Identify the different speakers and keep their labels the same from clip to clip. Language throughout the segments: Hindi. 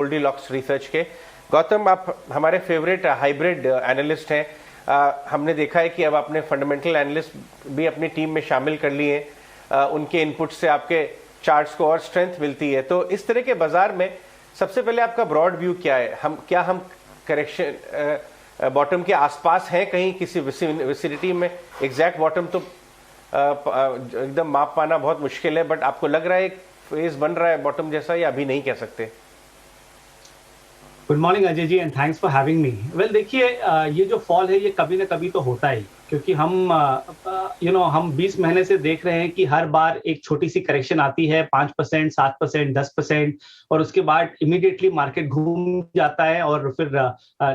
Speaker 1: गोल्डीलॉक्स रिसर्च के। गौतम, आप हमारे फेवरेट हाइब्रिड एनालिस्ट हैं। हमने देखा है कि अब आपने फंडामेंटल एनालिस्ट भी अपनी टीम में शामिल कर लिए हैं। उनके इनपुट से आपके चार्ट्स को और स्ट्रेंथ मिलती है। तो इस तरह के बाजार में सबसे पहले आपका ब्रॉड व्यू क्या है? हम करेक्शन बॉटम के आसपास हैं कहीं किसी विसिनिटी में? एग्जैक्ट बॉटम तो एकदम माप पाना बहुत मुश्किल है, बट आपको लग रहा है एक फेज बन रहा है बॉटम जैसा, या अभी नहीं कह सकते?
Speaker 2: Good morning Ajay ji and thanks for having me. Well देखिए, ये जो फॉल है ये कभी ना कभी तो होता ही, क्योंकि हम 20 महीने से देख रहे हैं कि हर बार एक छोटी सी करेक्शन आती है, 5%, 7%, 10%, और उसके बाद इमीडिएटली मार्केट घूम जाता है और फिर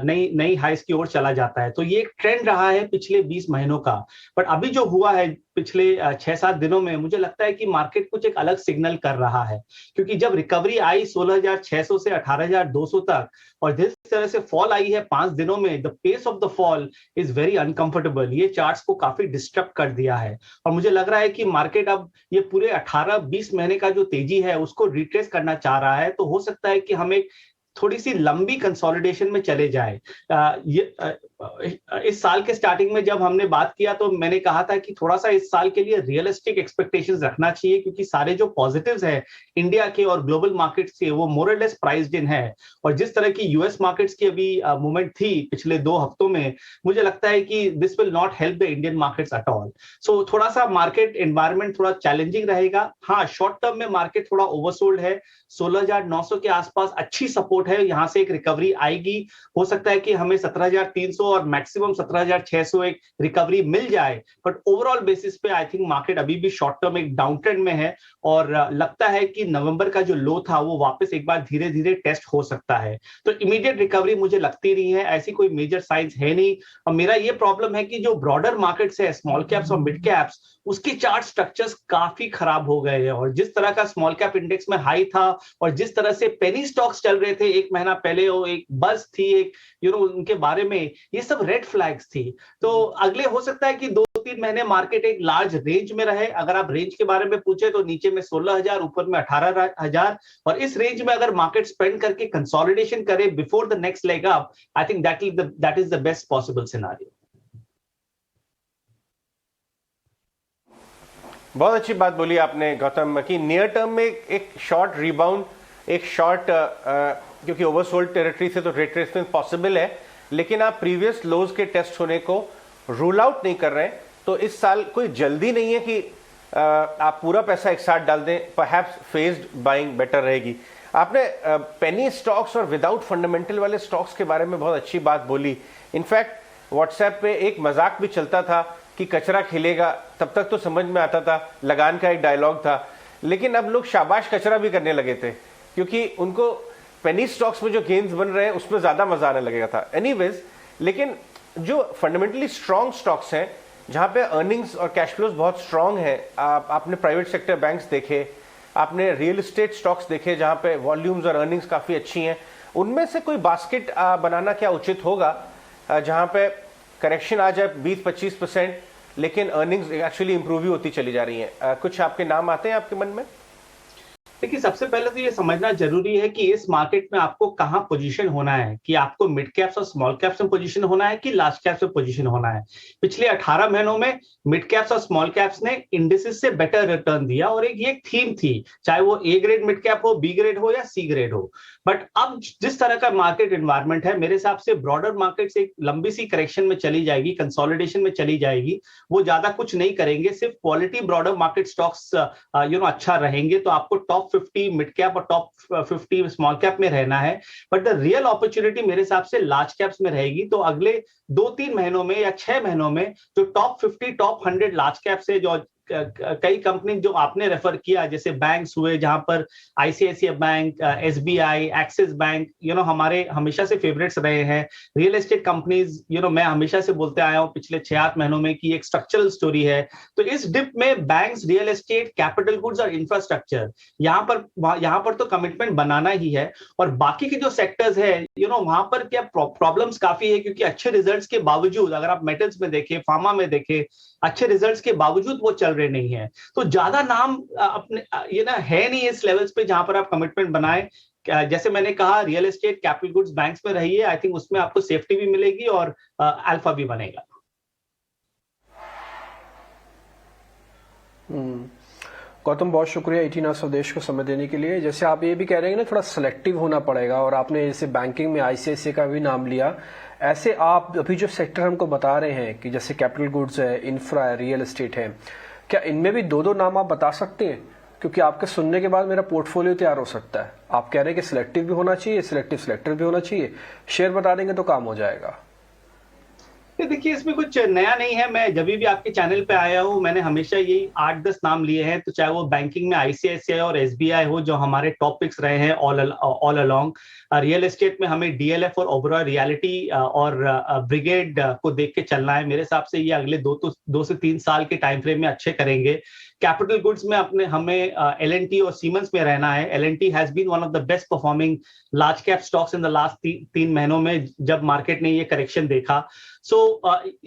Speaker 2: नई नई हाइस की ओर चला जाता है। तो ये एक ट्रेंड रहा है पिछले 20 महीनों का। बट अभी जो हुआ है पिछले 6-7 दिनों में, मुझे लगता है कि मार्केट कुछ एक अलग सिग्नल कर रहा है, क्योंकि जब रिकवरी आई 16,600 से 18,200 तक, और जिस तरह से फॉल आई है 5 दिनों में, the pace of the fall is very uncomfortable. ये चार्ट्स को काफी डिस्टर्ब कर दिया है, और मुझे लग रहा है कि मार्केट अब ये पूरे 18-20 महीने का जो तेजी है उसको रिट्रेस करना चाह रहा है। तो हो सकता है कि हम एक थोड़ी सी लंबी कंसोलिडेशन में चले जाए। इस साल के स्टार्टिंग में जब हमने बात किया तो मैंने कहा था कि थोड़ा सा इस साल के लिए रियलिस्टिक एक्सपेक्टेशंस रखना चाहिए, क्योंकि सारे जो पॉजिटिव्स हैं इंडिया के और ग्लोबल मार्केट्स के, वो मोर और लेस प्राइस्ड इन है। और जिस तरह की यूएस मार्केट्स की अभी मूवमेंट थी पिछले 2 हफ्तों में, मुझे लगता है कि this will not help the Indian markets at all. So थोड़ा सा मार्केट एनवायरनमेंट थोड़ा चैलेंजिंग रहेगा। हाँ, शॉर्ट टर्म में मार्केट थोड़ा ओवरसोल्ड है, 16,900 के आसपास अच्छी सपोर्ट है, यहां से एक रिकवरी आएगी। हो सकता है कि हमें 17,300 और मैक्सिमम 17,600 एक रिकवरी मिल जाए, बट ओवरऑल बेसिस पे आई थिंक मार्केट अभी भी शॉर्ट टर्म एक डाउन ट्रेंड में है, और लगता है कि नवंबर का जो लो था वो वापस एक बार धीरे धीरे टेस्ट हो सकता है। तो इमीडिएट रिकवरी मुझे लगती नहीं है, ऐसी कोई मेजर साइंस है नहीं। और मेरा ये प्रॉब्लम है कि जो ब्रॉडर मार्केट्स है, स्मॉल कैप्स और मिड कैप्स, उसके चार्ट स्ट्रक्चर्स काफी खराब हो गए हैं। और जिस तरह का स्मॉल कैप इंडेक्स में हाई था, और जिस तरह से पेनी स्टॉक्स चल रहे थे एक महीना पहले, वो एक बस थी, एक उनके बारे में, ये सब रेड फ्लैग्स थी। तो अगले हो सकता है कि 2-3 महीने मार्केट एक लार्ज रेंज में रहे। अगर आप रेंज के बारे में पूछे तो नीचे में 16,000, ऊपर में 18,000, और इस रेंज में अगर मार्केट स्पेंड करके कंसोलिडेशन करे before the next leg up, I think that is the best possible scenario.
Speaker 1: बहुत अच्छी बात बोली आपने गौतम कि नियर टर्म में एक शॉर्ट रिबाउंड, एक शॉर्ट, क्योंकि ओवरसोल्ड टेरिटरी से तो रिट्रेसमेंट पॉसिबल है, लेकिन आप प्रीवियस लोज के टेस्ट होने को रूल आउट नहीं कर रहे हैं। तो इस साल कोई जल्दी नहीं है कि आप पूरा पैसा एक साथ डाल दें। परहैप्स फेज्ड बाइंग बेटर रहेगी। आपने पेनी स्टॉक्स और विदाउट फंडामेंटल वाले स्टॉक्स के बारे में बहुत अच्छी बात बोली। इनफैक्ट व्हाट्सएप पे एक मजाक भी चलता था कि कचरा खिलेगा, तब तक तो समझ में आता था, लगान का एक डायलॉग था, लेकिन अब लोग शाबाश कचरा भी करने लगे थे, क्योंकि उनको पेनी स्टॉक्स में जो गेन्स बन रहे हैं उसमें ज्यादा मजा आने लगेगा था। एनीवेज, लेकिन जो फंडामेंटली स्ट्रॉन्ग स्टॉक्स हैं, जहां पे अर्निंग्स और कैश फ्लोज बहुत स्ट्रॉन्ग हैं, आपने प्राइवेट सेक्टर बैंक्स देखे, आपने रियल एस्टेट स्टॉक्स देखे जहां पे वॉल्यूम्स और अर्निंग्स काफी अच्छी हैं, उनमें से कोई बास्केट बनाना क्या उचित होगा जहां पे करेक्शन आ जाए 20-25%, लेकिन अर्निंग्स एक्चुअली इंप्रूव ही होती चली जा रही हैं? कुछ आपके नाम आते हैं आपके मन में?
Speaker 2: देखिए, सबसे पहले तो ये समझना जरूरी है कि इस मार्केट में आपको कहां पोजीशन होना है, कि आपको मिड कैप्स और स्मॉल कैप्स में पोजीशन होना है कि लार्ज कैप्स में पोजीशन होना है। पिछले 18 महीनों में मिड कैप्स और स्मॉल कैप्स ने इंडिसेस से बेटर रिटर्न दिया, और ये एक थीम थी, चाहे वो ए ग्रेड मिड कैप हो, बी ग्रेड हो या सी ग्रेड हो। बट अब जिस तरह का मार्केट एनवायरमेंट है, मेरे हिसाब से ब्रॉडर मार्केट से एक लंबी सी करेक्शन में चली जाएगी, कंसोलिडेशन में चली जाएगी। वो ज्यादा कुछ नहीं करेंगे, सिर्फ क्वालिटी ब्रॉडर मार्केट स्टॉक्स अच्छा रहेंगे। तो आपको टॉप 50 मिड कैप और टॉप 50 स्मॉल कैप में रहना है। बट द रियल अपॉर्चुनिटी मेरे हिसाब से लार्ज कैप्स में रहेगी। तो अगले 2-3 महीनों में या 6 महीनों में जो टॉप 50, टॉप 100 लार्ज कैप्स है, जो कई कंपनी जो आपने रेफर किया, जैसे बैंक्स हुए, जहां पर ICICI bank, SBI, axis bank, हमारे हमेशा से फेवरेट्स रहे हैं। रियल एस्टेट कंपनीज, मैं हमेशा से बोलते आया हूं पिछले 6-8 महीनों में कि एक स्ट्रक्चरल स्टोरी है। तो इस डिप में banks, real estate, capital goods और इंफ्रास्ट्रक्चर, यहाँ पर तो कमिटमेंट बनाना ही है। और बाकी के जो सेक्टर्स है, वहां पर क्या प्रॉब्लम्स काफी है, क्योंकि अच्छे रिजल्ट्स के बावजूद, अगर आप मेटल्स में देखें, फार्मा में देखें, अच्छे रिजल्ट्स के बावजूद वो चल रहे नहीं है। तो ज्यादा नाम अपने है नहीं इस लेवल्स पे जहां पर आप कमिटमेंट बनाए। जैसे मैंने कहा real estate, capital goods, banks में रहिए, आई थिंक उसमें आपको सेफ्टी भी मिलेगी और अल्फा भी बनेगा।
Speaker 3: गौतम, बहुत शुक्रिया 18 आवर्स स्वदेश को समय देने के लिए। जैसे आप ये भी कह रहे हैं ना, थोड़ा सिलेक्टिव होना पड़ेगा, और आपने जैसे बैंकिंग में आईसीआईसीआई का भी नाम लिया, ऐसे आप अभी जो सेक्टर हमको बता रहे हैं कि जैसे कैपिटल गुड्स है, इंफ्रा है, रियल एस्टेट है, क्या इनमें भी दो नाम आप बता सकते हैं? क्योंकि आपके सुनने के बाद मेरा पोर्टफोलियो तैयार हो सकता है। आप कह रहे हैं कि सिलेक्टिव भी होना चाहिए, सिलेक्टिव सिलेक्टर भी होना चाहिए, शेयर बता देंगे तो काम हो जाएगा।
Speaker 2: देखिए, इसमें कुछ नया नहीं है। मैं जब भी आपके चैनल पे आया हूँ, मैंने हमेशा यही 8-10 नाम लिए हैं, तो चाहे वो बैंकिंग में आईसीआईसीआई और एसबीआई हो, जो हमारे टॉप पिक्स रहे हैं ऑल अलोंग। रियल एस्टेट में हमें डीएलएफ और ओबरॉय रियलिटी और ब्रिगेड को देख के चलना है। मेरे हिसाब से ये अगले 2 से 3 साल के टाइम फ्रेम में अच्छे करेंगे। कैपिटल गुड्स में हमें एल&टी और सीमेंस में रहना है। L&T has been one of the best performing large cap stocks in the last 3 महीनों में, जब मार्केट ने ये करेक्शन देखा।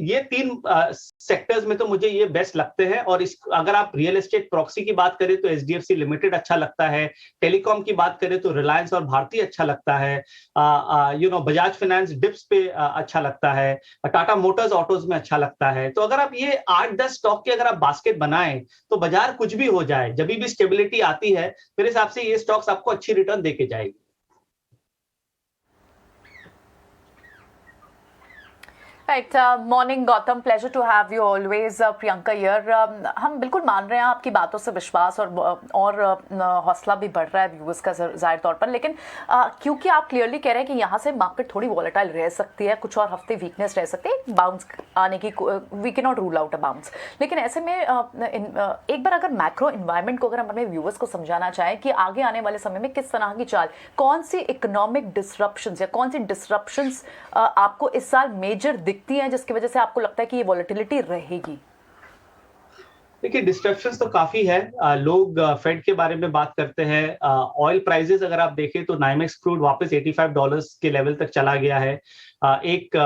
Speaker 2: ये 3 सेक्टर्स में तो मुझे ये बेस्ट लगते हैं। और अगर आप रियल एस्टेट प्रॉक्सी की बात करें तो एचडीएफसी लिमिटेड अच्छा लगता है। टेलीकॉम की बात करें तो रिलायंस और भारती अच्छा लगता है। बजाज फाइनेंस डिप्स पे अच्छा लगता है। टाटा मोटर्स ऑटोज में अच्छा लगता है। तो अगर आप ये 8-10 स्टॉक के अगर आप बास्केट बनाएं तो बाजार कुछ भी हो जाए, जब भी स्टेबिलिटी आती है, मेरे हिसाब से ये स्टॉक्स आपको अच्छी रिटर्न देके जाएगी।
Speaker 4: Right, morning Gautam, pleasure to have you always. Priyanka here. हम बिल्कुल मान रहे हैं आपकी बातों से विश्वास और हौसला भी बढ़ रहा है व्यूअर्स का जाहिर तौर पर, लेकिन क्योंकि आप क्लियरली कह रहे हैं कि यहाँ से मार्केट थोड़ी वॉलेटाइल रह सकती है, कुछ और हफ्ते वीकनेस रह सकती है, बाउंस आने की, we can not rule out a bounce. लेकिन ऐसे में एक बार अगर मैक्रो इन्वायरमेंट को अगर हम अपने व्यूअर्स को समझाना चाहें कि आगे आने वाले समय में किस तरह की चाल, कौन सी इकोनॉमिक डिसरप्शंस या कौन सी डिसरप्शंस आपको इस साल मेजर दिखती हैं जिसकी वजह से आपको लगता है कि ये वॉलेटिलिटी रहेगी?
Speaker 2: देखिए, डिस्ट्रप्शंस तो काफी है। लोग फेड के बारे में बात करते हैं। ऑयल प्राइसेस अगर आप देखें तो नाइमेक्स क्रूड वापस $85 के लेवल तक चला गया है। एक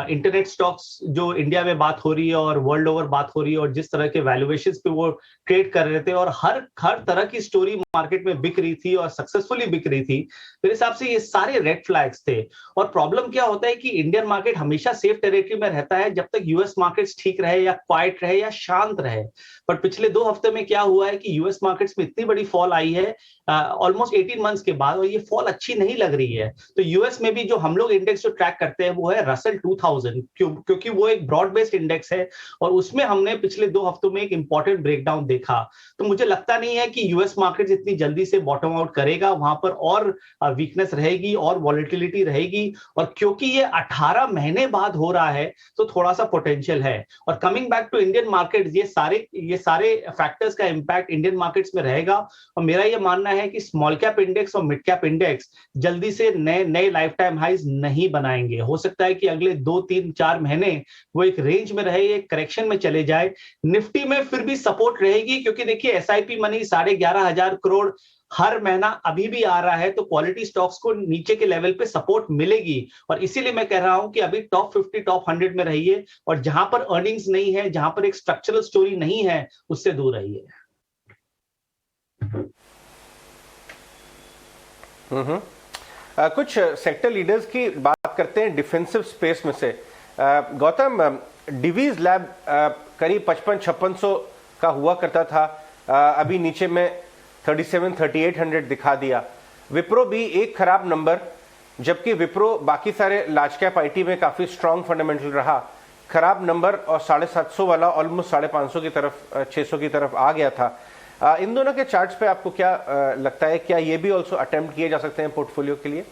Speaker 2: इंटरनेट स्टॉक्स जो इंडिया में बात हो रही है और वर्ल्ड ओवर बात हो रही है, और जिस तरह के वैल्यूएशंस पे वो ट्रेड कर रहे थे, और हर तरह की स्टोरी मार्केट में बिक रही थी और सक्सेसफुली बिक रही थी, मेरे हिसाब से ये सारे रेड फ्लैग्स थे। और प्रॉब्लम क्या होता है कि इंडियन मार्केट हमेशा सेफ टेरिटरी में रहता है जब तक यूएस मार्केट्स ठीक रहे या क्वाइट रहे या शांत रहे। पर पिछले 2 हफ्ते में क्या हुआ है कि यूएस मार्केट्स में इतनी बड़ी फॉल आई है ऑलमोस्ट 18 मंथ्स के बाद, और ये फॉल अच्छी नहीं लग रही है। तो यूएस में भी जो हम लोग इंडेक्स जो ट्रैक करते हैं वो है रसल 2000, क्योंकि वो एक ब्रॉड बेस्ड इंडेक्स है, और उसमें हमने पिछले 2 हफ्तों में एक इंपॉर्टेंट ब्रेकडाउन देखा। तो मुझे लगता नहीं है कि यूएस मार्केट इतनी जल्दी से बॉटम आउट करेगा, वहां पर और वीकनेस रहेगी और वॉलेटिलिटी रहेगी। और क्योंकि ये 18 महीने बाद हो रहा है तो थोड़ा सा पोटेंशियल है। और coming back to Indian market, ये सारे फैक्टर्स का इंपैक्ट इंडियन मार्केट्स में रहेगा। और मेरा ये मानना है कि स्मॉल कैप इंडेक्स और मिड कैप इंडेक्स जल्दी से नए लाइफ टाइम हाइज नहीं बनाएंगे। हो सकता है कि अगले 2-3-4 महीने वो एक रेंज में रहे, एक करेक्शन में चले जाए। निफ्टी में फिर भी सपोर्ट रहेगी, क्योंकि देखिए एसआईपी मनी 11,500 करोड़ हर महीना अभी भी आ रहा है, तो क्वालिटी स्टॉक्स को नीचे के लेवल पे सपोर्ट मिलेगी। और इसीलिए मैं कह रहा हूं कि अभी टॉप 50 टॉप 100 में रहिए, और जहां पर अर्निंग्स नहीं है, जहां पर एक स्ट्रक्चरल स्टोरी नहीं है, उससे दूर रहिए।
Speaker 1: कुछ सेक्टर लीडर्स की बात करते हैं डिफेंसिव स्पेस में से। गौतम, डिवीज लैब करीब 55-5600 का हुआ करता था, अभी नीचे में 37-3800 दिखा दिया। विप्रो भी एक खराब नंबर, जबकि विप्रो बाकी सारे लार्ज कैप आईटी में काफी स्ट्रांग फंडामेंटल रहा, खराब नंबर और 750 वाला ऑलमोस्ट 550 की तरफ 600 की तरफ आ गया था। इन दोनों के चार्ट्स पे आपको क्या लगता है, क्या ये भी ऑल्सो अटेम्प्ट किए जा सकते हैं पोर्टफोलियो के लिए?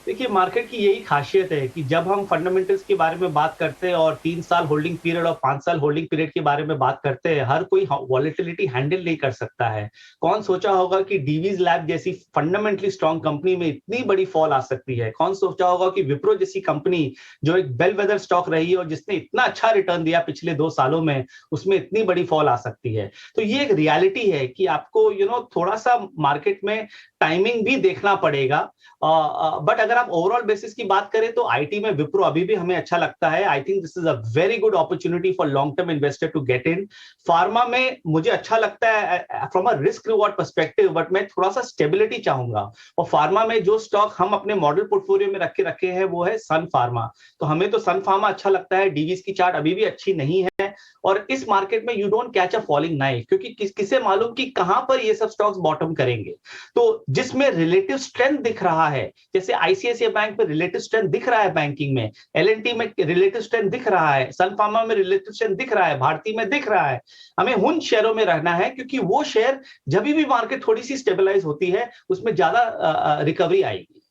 Speaker 2: देखिए, मार्केट की यही खासियत है कि जब हम फंडामेंटल्स के बारे में बात करते हैं और 3 साल होल्डिंग पीरियड और 5 साल होल्डिंग पीरियड के बारे में बात करते हैं, हर कोई वॉलेटिलिटी हैंडल नहीं कर सकता है। कौन सोचा होगा कि डीवीज लैब जैसी फंडामेंटली स्ट्रॉन्ग कंपनी में इतनी बड़ी फॉल आ सकती है? कौन सोचा होगा कि विप्रो जैसी कंपनी जो एक बेलवेदर स्टॉक रही है और जिसने इतना अच्छा रिटर्न दिया पिछले 2 सालों में, उसमें इतनी बड़ी फॉल आ सकती है? तो ये एक रियलिटी है कि आपको थोड़ा सा मार्केट में टाइमिंग भी देखना पड़ेगा। बट अगर आप ओवरऑल बेसिस की बात करें तो आईटी में विप्रो अभी भी हमें अच्छा लगता है। I think this is a very good opportunity for long term investor to get in. Pharma में मुझे अच्छा लगता है from a risk reward perspective, but मैं थोड़ा सा स्टेबिलिटी चाहूंगा। और फार्मा में जो स्टॉक हम अपने मॉडल पोर्टफोलियो में रखे हैं वो है सन फार्मा। तो हमें तो सन फार्मा अच्छा लगता है। डीवीज की चार्ट अभी भी अच्छी नहीं है, और इस मार्केट में you don't catch a falling knife, क्योंकि किसे मालूम कि कहां पर ये सब स्टॉक्स बॉटम करेंगे। तो जिसमें रिलेटिव स्ट्रेंथ दिख रहा है, जैसे आईसीआईसीआई बैंक में रिलेटिव स्ट्रेंथ दिख रहा है, बैंकिंग में एलएनटी में रिलेटिव स्ट्रेंथ दिख रहा है, सन फार्मा में रिलेटिव स्ट्रेंथ दिख रहा है, भारती में दिख रहा है, हमें उन शेयरों में रहना है, क्योंकि वो शेयर जब भी मार्केट थोड़ी सी स्टेबलाइज होती है उसमें ज्यादा रिकवरी आएगी।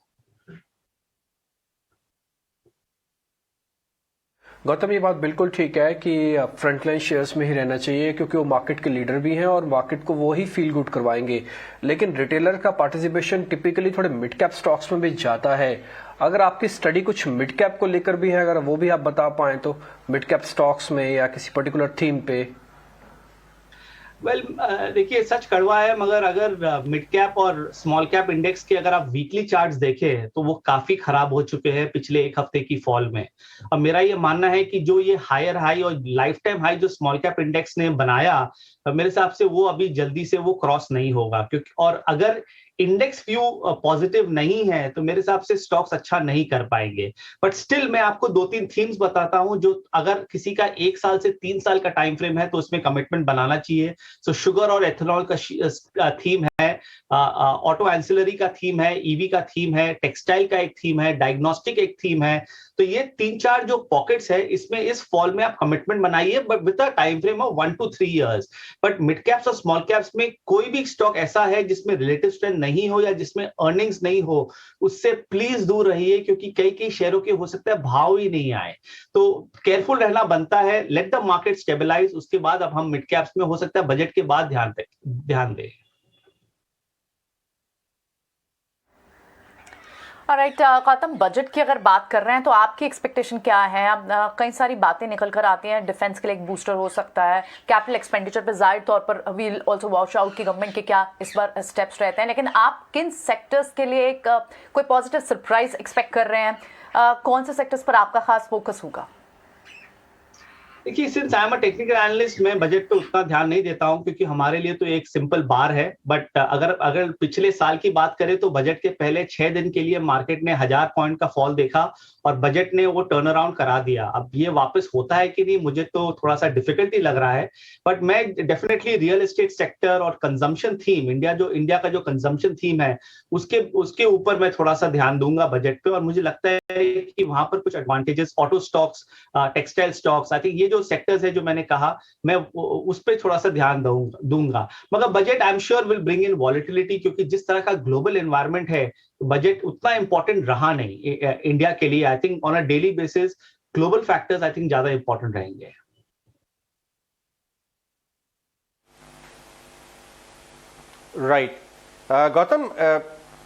Speaker 3: गौतम, ये बात बिल्कुल ठीक है कि फ्रंटलाइन शेयर्स में ही रहना चाहिए, क्योंकि वो मार्केट के लीडर भी हैं और मार्केट को वो ही फील गुड करवाएंगे। लेकिन रिटेलर का पार्टिसिपेशन टिपिकली थोड़े मिड कैप स्टॉक्स में भी जाता है। अगर आपकी स्टडी कुछ मिड कैप को लेकर भी है, अगर वो भी आप बता पाएं तो, मिड कैप स्टॉक्स में या किसी पर्टिकुलर थीम पे।
Speaker 2: देखिए सच कड़वा है, मगर अगर मिड कैप और स्मॉल कैप इंडेक्स के अगर आप वीकली चार्ट्स देखें तो वो काफी खराब हो चुके हैं पिछले एक हफ्ते की फॉल में। और मेरा ये मानना है कि जो ये हायर हाई और लाइफ टाइम हाई जो स्मॉल कैप इंडेक्स ने बनाया, मेरे हिसाब से वो अभी जल्दी से वो क्रॉस नहीं होगा, क्योंकि और अगर इंडेक्स व्यू पॉजिटिव नहीं है तो मेरे हिसाब से स्टॉक्स अच्छा नहीं कर पाएंगे। बट स्टिल मैं आपको 2-3 थीम्स बताता हूं जो अगर किसी का 1 साल से 3 साल का टाइम फ्रेम है तो उसमें कमिटमेंट बनाना चाहिए। सो शुगर और एथेनॉल का थीम है, ऑटो एंसिलरी का थीम है, ईवी का थीम है, टेक्सटाइल का एक थीम है, डायग्नोस्टिक एक थीम है। तो ये 3-4 जो पॉकेट्स है, इसमें इस फॉल में आप कमिटमेंट बनाइए, but with a time frame of 1 to 3 years. But mid caps और स्मॉल कैप्स में कोई भी स्टॉक ऐसा है जिसमें रिलेटिव स्ट्रेंथ नहीं हो या जिसमें अर्निंग्स नहीं हो, उससे प्लीज दूर रहिए, क्योंकि कई शेयरों के हो सकता है भाव ही नहीं आए। तो केयरफुल रहना बनता है। लेट द मार्केट स्टेबलाइज, उसके बाद अब हम मिड कैप्स में हो सकता है बजट के बाद ध्यान दें।
Speaker 4: राइट गौतम, बजट की अगर बात कर रहे हैं तो आपकी एक्सपेक्टेशन क्या है? अब कई सारी बातें निकल कर आती हैं, डिफेंस के लिए एक बूस्टर हो सकता है, कैपिटल एक्सपेंडिचर पे जाहिर तौर पर वील आल्सो वॉच आउट की गवर्नमेंट के क्या इस बार स्टेप्स रहते हैं, लेकिन आप किन सेक्टर्स के लिए एक कोई पॉजिटिव सरप्राइज एक्सपेक्ट कर रहे हैं? कौन से सेक्टर्स पर आपका खास फोकस होगा?
Speaker 2: देखिए, since I am a technical analyst, मैं बजट पे उतना ध्यान नहीं देता हूं, क्योंकि हमारे लिए तो एक सिंपल बार है। बट अगर पिछले साल की बात करें तो बजट के पहले 6 दिन के लिए मार्केट ने 1000 पॉइंट का फॉल देखा और बजट ने वो टर्न अराउंड करा दिया। अब ये वापस होता है कि नहीं, मुझे तो थोड़ा सा डिफिकल्टी लग रहा है। बट मैं डेफिनेटली रियल एस्टेट सेक्टर और कंजम्पशन थीम, इंडिया का जो कंजम्पशन थीम है, उसके ऊपर मैं थोड़ा सा ध्यान दूंगा बजट पे। और मुझे लगता है कि वहां पर कुछ advantages, auto stocks, textile stocks, I think ये जो सेक्टर्स है जो मैंने कहा, मैं उस पर थोड़ा सा ध्यान दूंगा। मगर budget I am sure will bring in volatility, क्योंकि जिस तरह का ग्लोबल एनवायरनमेंट है, बजट उतना इंपॉर्टेंट रहा नहीं इंडिया के लिए। I think on a daily basis global factors I think ज्यादा इंपॉर्टेंट रहेंगे।
Speaker 1: राइट गौतम,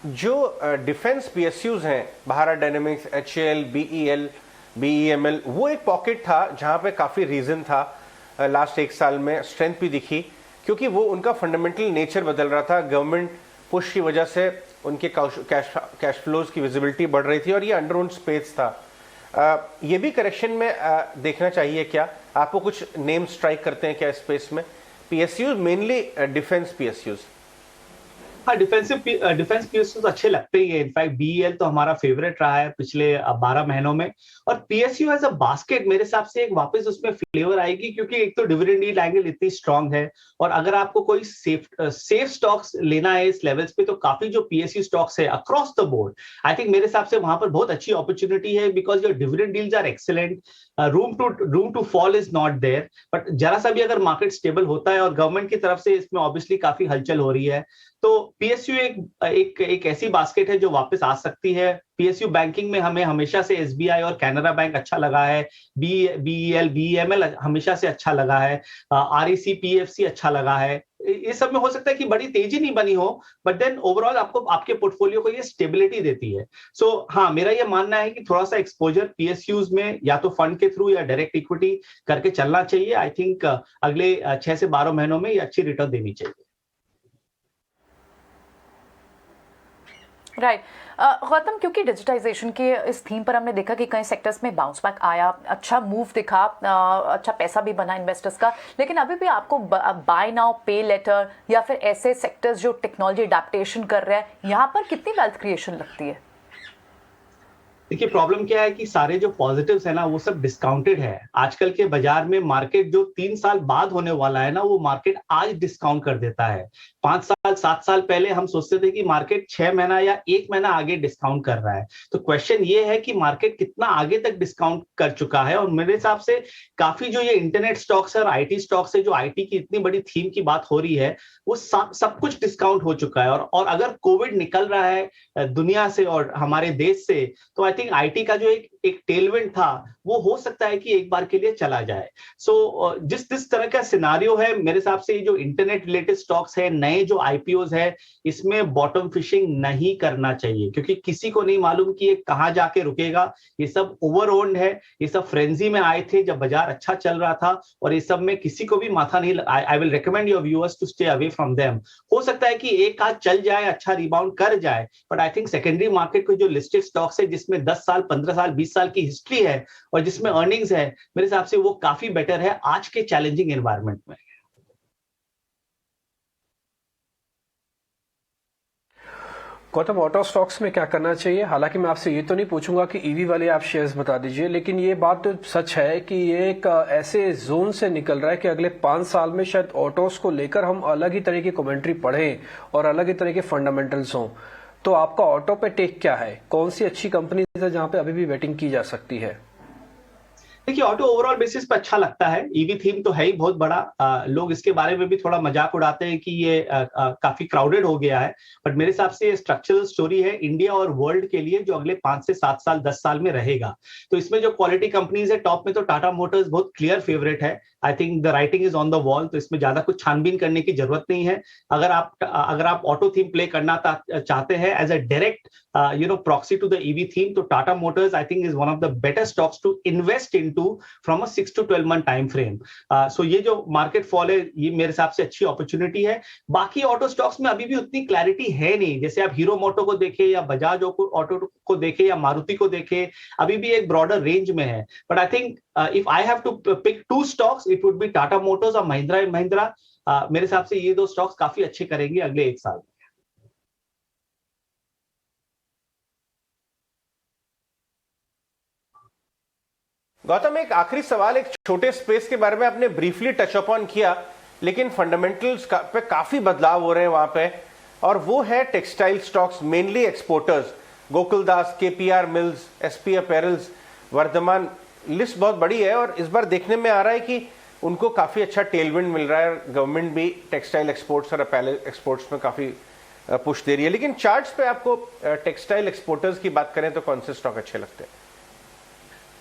Speaker 1: जो डिफेंस पीएसयूज हैं, Bharat dynamics, HAL, BEL, BEML, वो एक पॉकेट था जहां पे काफी रीजन था लास्ट 1 साल में स्ट्रेंथ भी दिखी, क्योंकि वो उनका फंडामेंटल नेचर बदल रहा था। गवर्नमेंट पुश की वजह से उनके कैश फ्लोज की विजिबिलिटी बढ़ रही थी और ये अंडर ओन स्पेस था। ये भी करेक्शन में देखना चाहिए क्या? आपको कुछ नेम स्ट्राइक करते हैं क्या स्पेस में? PSUs, mainly defence PSUs.
Speaker 2: हाँ, डिफेंस पीएसयू तो अच्छे लगते ही है। इनफैक्ट बीईएल तो हमारा फेवरेट रहा है पिछले 12 महीनों में। और पीएसयू एज अ बास्केट मेरे हिसाब से एक वापस उसमें फ्लेवर आएगी, क्योंकि एक तो डिविडेंड यील्ड एंगल इतनी स्ट्रांग है, और अगर आपको कोई सेफ स्टॉक्स लेना है इस लेवल्स पे, तो काफी जो पीएसयू स्टॉक्स है across the board, I think मेरे हिसाब से वहां पर बहुत अच्छी अपॉर्चुनिटी है, because your dividend yields are excellent, room to fall is not there. But जरा सा भी अगर मार्केट स्टेबल होता है, और गवर्नमेंट की तरफ से इसमें ऑब्वियसली काफी हलचल हो रही है, तो पीएसयू एक ऐसी बास्केट है जो वापस आ सकती है। पीएसयू बैंकिंग में हमें हमेशा से एसबीआई और कैनरा बैंक अच्छा लगा है, बीईएल, बीईएमएल हमेशा से अच्छा लगा है, आरईसी, पीएफसी अच्छा लगा है। इस सब में हो सकता है कि बड़ी तेजी नहीं बनी हो, बट देन ओवरऑल आपको आपके पोर्टफोलियो को ये स्टेबिलिटी देती है। सो हाँ, मेरा ये मानना है कि थोड़ा सा एक्सपोजर पीएसयूज में या तो फंड के थ्रू या डायरेक्ट इक्विटी करके चलना चाहिए। आई थिंक अगले 6 से 12 महीनों में ये अच्छी रिटर्न देनी चाहिए।
Speaker 4: राइट गौतम, क्योंकि डिजिटाइजेशन के इस थीम पर हमने देखा कि कई सेक्टर्स में बाउंस बैक आया, अच्छा मूव दिखा, अच्छा पैसा भी बना इन्वेस्टर्स का, लेकिन अभी भी आपको बाय नाउ पे लेटर या फिर ऐसे सेक्टर्स जो टेक्नोलॉजी अडेप्टेशन कर रहे हैं, यहाँ पर कितनी वेल्थ क्रिएशन लगती है?
Speaker 2: देखिए प्रॉब्लम क्या है कि सारे जो पॉजिटिव्स है ना वो सब डिस्काउंटेड है। आजकल के बाजार में मार्केट जो 3 साल बाद होने वाला है ना वो मार्केट आज डिस्काउंट कर देता है। 5 साल 7 साल पहले हम सोचते थे कि मार्केट 6 महीना या 1 महीना आगे डिस्काउंट कर रहा है। तो क्वेश्चन ये है कि मार्केट कितना आगे तक डिस्काउंट कर चुका है। और मेरे हिसाब से काफी जो ये इंटरनेट स्टॉक्स है और आईटी स्टॉक्स है, जो आईटी की इतनी बड़ी थीम की बात हो रही है, वो सब कुछ डिस्काउंट हो चुका है। और अगर कोविड निकल रहा है दुनिया से और हमारे देश से, तो आई थिंक आईटी का जो एक टेलविंड था वो हो सकता है कि एक बार के लिए चला जाए। सो जिस तरह का सिनारियो है, मेरे हिसाब से ये जो इंटरनेट रिलेटेड स्टॉक्स है, नए जो आईपीओज है, इसमें बॉटम फिशिंग नहीं करना चाहिए, क्योंकि किसी को नहीं मालूम कि ये कहां जाके रुकेगा। ये सब ओवर ओन्ड है, ये सब फ्रेंजी में आए थे जब बाजार अच्छा चल रहा था, और इस सब में किसी को भी माथा नहीं। I will recommend your viewers to stay away from them. हो सकता है कि एक आध चल जाए, अच्छा रिबाउंड कर जाए, but I think secondary market को जो लिस्टेड स्टॉक्स है जिसमें 10 साल 15 साल 20 साल की हिस्ट्री है और जिसमें अर्निंग्स है, मेरे हिसाब से वो काफी बेटर है आज के चैलेंजिंग एनवायरनमेंट में।
Speaker 3: गौतम, ऑटो स्टॉक्स में क्या करना चाहिए? हालांकि मैं आपसे ये तो नहीं पूछूंगा कि ईवी वाले आप शेयर्स बता दीजिए, लेकिन ये बात तो सच है कि ये एक ऐसे जोन से निकल रहा है कि अगले 5 साल में शायद ऑटोस को लेकर हम अलग ही तरह की कमेंट्री पढ़ें और अलग ही तरह के फंडामेंटल्स हों। तो आपका ऑटो पे टेक क्या है? कौन सी अच्छी कंपनीज है जहां पे अभी भी बेटिंग की जा सकती है?
Speaker 2: देखिए ऑटो ओवरऑल बेसिस पे अच्छा लगता है। ईवी थीम तो है ही बहुत बड़ा। लोग इसके बारे में भी थोड़ा मजाक उड़ाते हैं कि ये काफी क्राउडेड हो गया है, बट मेरे हिसाब से ये स्ट्रक्चरल स्टोरी है इंडिया और वर्ल्ड के लिए, जो अगले 5 से 7 साल 10 साल में रहेगा। तो इसमें जो क्वालिटी कंपनीज है, टॉप में तो टाटा मोटर्स बहुत क्लियर फेवरेट है। I think the writing is on the wall, तो इसमें ज्यादा कुछ छानबीन करने की जरूरत नहीं है। अगर आप ऑटो थीम प्ले करना चाहते हैं as a direct proxy to the EV theme, तो Tata Motors I think is one of the better stocks to invest into from a 6 to 12 month time frame. So ये जो मार्केट फॉल है, ये मेरे हिसाब से अच्छी अपॉर्चुनिटी है। बाकी ऑटो स्टॉक्स में अभी भी उतनी क्लैरिटी है नहीं। जैसे आप हीरो मोटो को देखें या बजाज ऑटो को देखें या मारुति को देखें, अभी भी एक ब्रॉडर रेंज में है। But I think if I have to pick 2 stocks, it would be Tata Motors और महिंद्रा एंड महिंद्रा। मेरे हिसाब से ये 2 स्टॉक्स काफी अच्छे करेंगे अगले 1 साल में।
Speaker 1: गौतम, एक आखिरी सवाल, एक छोटे स्पेस के बारे में आपने ब्रीफली टच अपॉन किया, लेकिन फंडामेंटल्स पे काफी बदलाव हो रहे हैं वहां पे, और वो है textile stocks, mainly exporters, Gokaldas, KPR Mills, SP Apparels, Vardhman. List बहुत बड़ी है और इस बार देखने में आ रहा है कि उनको काफी अच्छा टेलविंड मिल रहा है। गवर्नमेंट भी टेक्सटाइल एक्सपोर्ट्स और अपैरल एक्सपोर्ट्स में काफी पुश दे रही है। लेकिन चार्ट्स पे आपको टेक्सटाइल एक्सपोर्टर्स की बात करें तो कौन से स्टॉक अच्छे लगते हैं?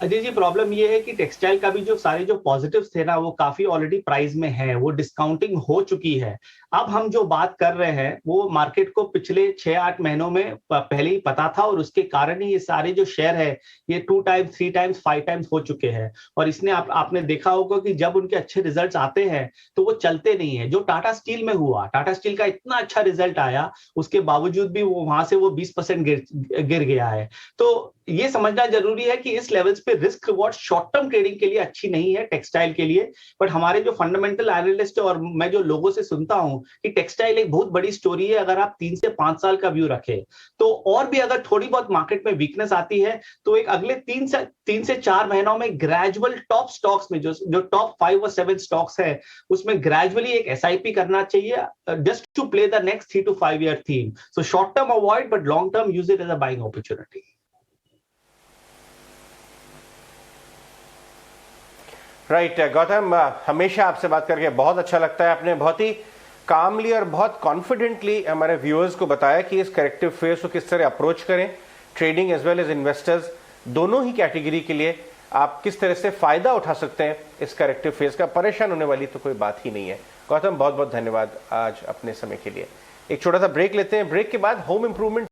Speaker 2: अजय जी, प्रॉब्लम ये है कि टेक्सटाइल का भी जो सारे जो पॉजिटिव्स थे ना, वो काफी ऑलरेडी प्राइस में है, वो डिस्काउंटिंग हो चुकी है। अब हम जो बात कर रहे हैं वो मार्केट को पिछले 6-8 महीनों में पहले ही पता था, और उसके कारण ही ये सारे जो शेयर है ये 2 टाइम्स 3 टाइम्स 5 टाइम्स हो चुके हैं। और इसने आपने देखा होगा कि जब उनके अच्छे रिजल्ट्स आते हैं तो वो चलते नहीं है। जो टाटा स्टील में हुआ, टाटा स्टील का इतना अच्छा रिजल्ट आया, उसके बावजूद भी वो वहां से वो 20% गिर गया है। तो ये समझना जरूरी है कि इस लेवल्स पे risk reward short term trading के लिए अच्छी नहीं है टेक्सटाइल के लिए। बट हमारे जो फंडामेंटल एनालिस्ट और मैं जो लोगों से सुनता हूं कि टेक्सटाइल एक बहुत बड़ी स्टोरी है, अगर आप 3 से 5 साल का व्यू रखें तो, और भी अगर थोड़ी बहुत मार्केट में वीकनेस आती है तो एक अगले 3 से 4 महीनों में ग्रेजुअल टॉप स्टॉक्स में जो टॉप 5 और 7 स्टॉक्स है उसमें ग्रेजुअली एक एसआईपी करना चाहिए, just to play the next 3 to 5 year theme. So short term avoid, but long term use it as a buying opportunity.
Speaker 1: Right Gautam, हमेशा आपसे बात करके बहुत अच्छा लगता है। आपने बहुत ही कामली और बहुत कॉन्फिडेंटली हमारे व्यूअर्स को बताया कि इस करेक्टिव फेज को किस तरह अप्रोच करें, trading as well as investors दोनों ही कैटेगरी के लिए आप किस तरह से फायदा उठा सकते हैं इस करेक्टिव फेज का। परेशान होने वाली तो कोई बात ही नहीं है। गौतम, बहुत बहुत धन्यवाद आज अपने समय के लिए। एक छोटा सा ब्रेक लेते हैं, ब्रेक के बाद होम इंप्रूवमेंट